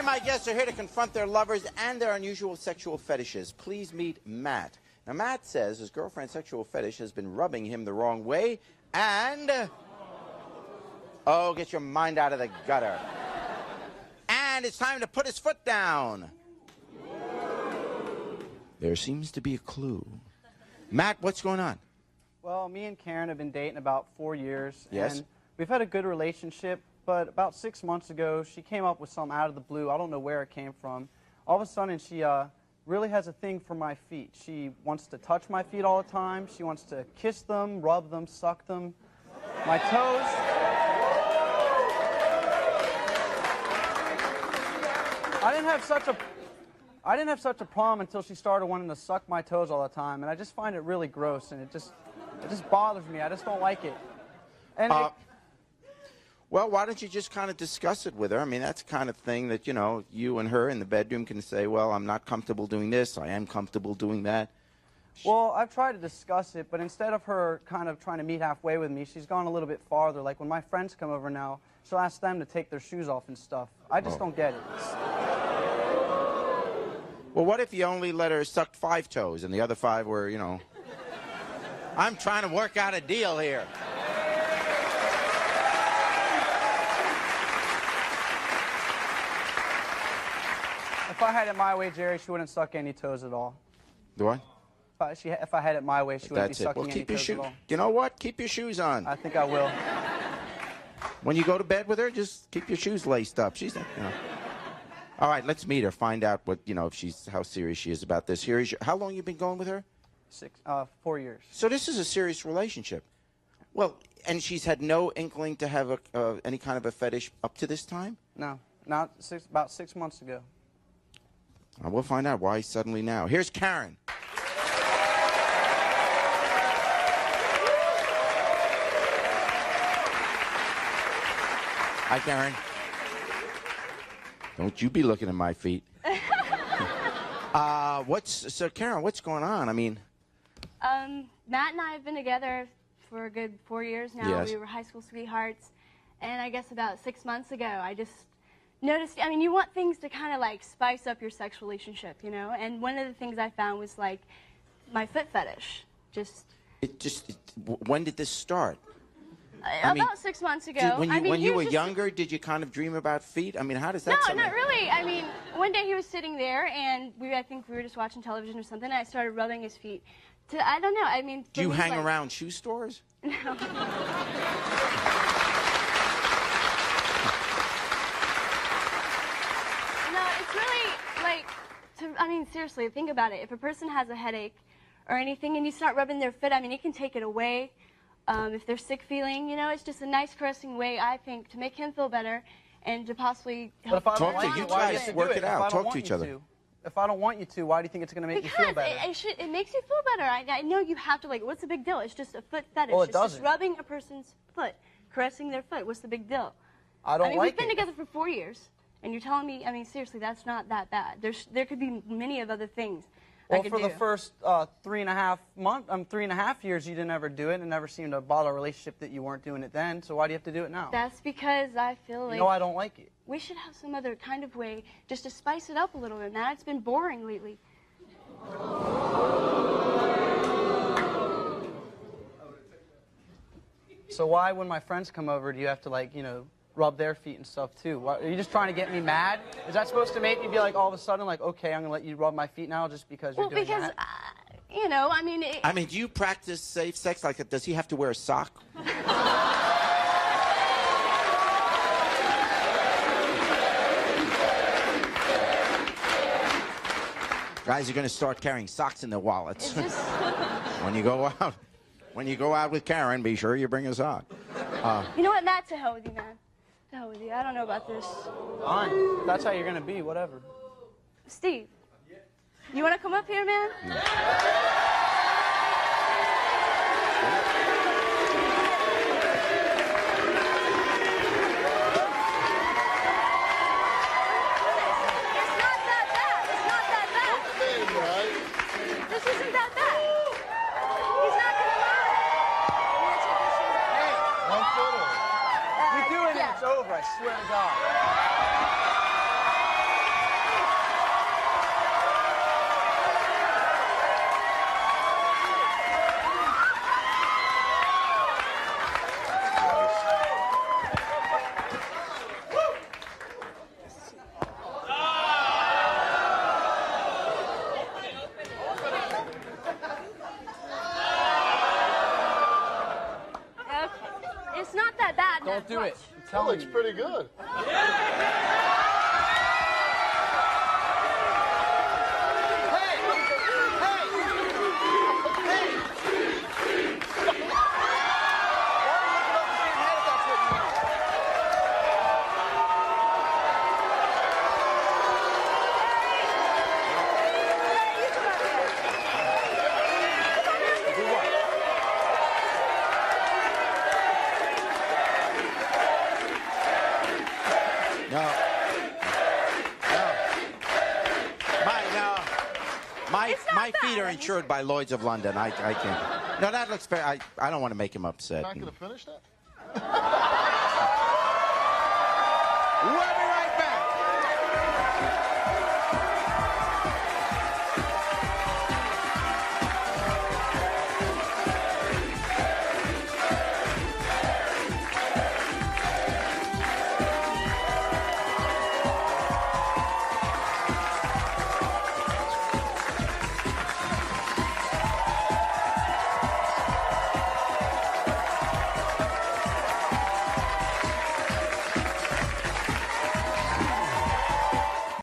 my guests are here to confront their lovers and their unusual sexual fetishes. Please meet Matt. Now, Matt says his girlfriend's sexual fetish has been rubbing him the wrong way and... Oh, get your mind out of the gutter. And it's time to put his foot down. There seems to be a clue. Matt, what's going on? Well, me and Karen have been dating about 4 years. Yes. And we've had a good relationship, but about 6 months ago, she came up with something out of the blue. I don't know where it came from. All of a sudden, she really has a thing for my feet. She wants to touch my feet all the time. She wants to kiss them, rub them, suck them. My toes. I didn't have such a problem until she started wanting to suck my toes all the time, and I just find it really gross, and it just bothers me. I just don't like it. And well, why don't you just kind of discuss it with her? I mean, that's the kind of thing that, you know, you and her in the bedroom can say, well, I'm not comfortable doing this, I am comfortable doing that. Well, I've tried to discuss it, but instead of her kind of trying to meet halfway with me, she's gone a little bit farther. Like when my friends come over now, she'll ask them to take their shoes off and stuff. I just don't get it. Well, what if you only let her suck 5 toes and the other 5 were, you know... I'm trying to work out a deal here. If I had it my way, Jerry, she wouldn't suck any toes at all. Do what? If I had it my way, she wouldn't be That's it. sucking Well, any keep your toes at all. You know what? Keep your shoes on. I think I will. When you go to bed with her, just keep your shoes laced up. She's, you know. All right, let's meet her. Find out what, you know, if she's, how serious she is about this. Here is your, how long you been going with her? 4 years. So this is a serious relationship. Well, and she's had no inkling to have any kind of a fetish up to this time? No, not about 6 months ago. We'll find out why suddenly now. Here's Karen. Hi, Karen. Don't you be looking at my feet. So Karen, what's going on? I mean... Matt and I have been together for a good 4 years now. Yes. We were high school sweethearts. And I guess about 6 months ago, I just noticed, I mean, you want things to kind of like spice up your sex relationship, you know? And one of the things I found was like my foot fetish. When did this start? About 6 months ago. When you were younger, did you kind of dream about feet? I mean, how does that... No, not really. I mean, one day he was sitting there, and I think we were just watching television or something, and I started rubbing his feet. I don't know, I mean... Do you hang around shoe stores? No. No, it's really, like, I mean, seriously, think about it. If a person has a headache or anything, and you start rubbing their foot, I mean, it can take it away. If they're sick feeling, you know, it's just a nice caressing way, I think, to make him feel better and to possibly help. But if I don't Talk to want you why do guys, have to work do it out, talk to each other. If I don't want you to, why do you think it's going to make you feel better? Because it makes you feel better. I know you have to, like, what's the big deal? It's just a foot fetish. Well, it it's doesn't. just rubbing a person's foot, caressing their foot. What's the big deal? I don't like we've been together for 4 years, and you're telling me, I mean, seriously, that's not that bad. There could be many of other things I could for do. the first 3.5 years, you didn't ever do it, and it never seemed to bother a relationship that you weren't doing it then. So why do you have to do it now? That's because I feel like... You know I don't like it. We should have some other kind of way just to spice it up a little bit, man. It's been boring lately. So why, when my friends come over, do you have to, like, you know, rub their feet and stuff, too? Why, are you just trying to get me mad? Is that supposed to make me be like, all of a sudden, like, okay, I'm going to let you rub my feet now just because you're doing that? You know, I mean... I mean, do you practice safe sex? Like, does he have to wear a sock? Guys are going to start carrying socks in their wallets. When you go out with Karen, be sure you bring a sock. You know what, Matt? To hell with you, man. To hell with you. I don't know about this. Fine. That's how you're going to be, whatever. Steve, you want to come up here, man? Yeah. I swear to God. Don't do it. That looks pretty good. My feet are insured by Lloyd's of London. I can't. No, that looks fair. I don't want to make him upset. Not going to finish that? What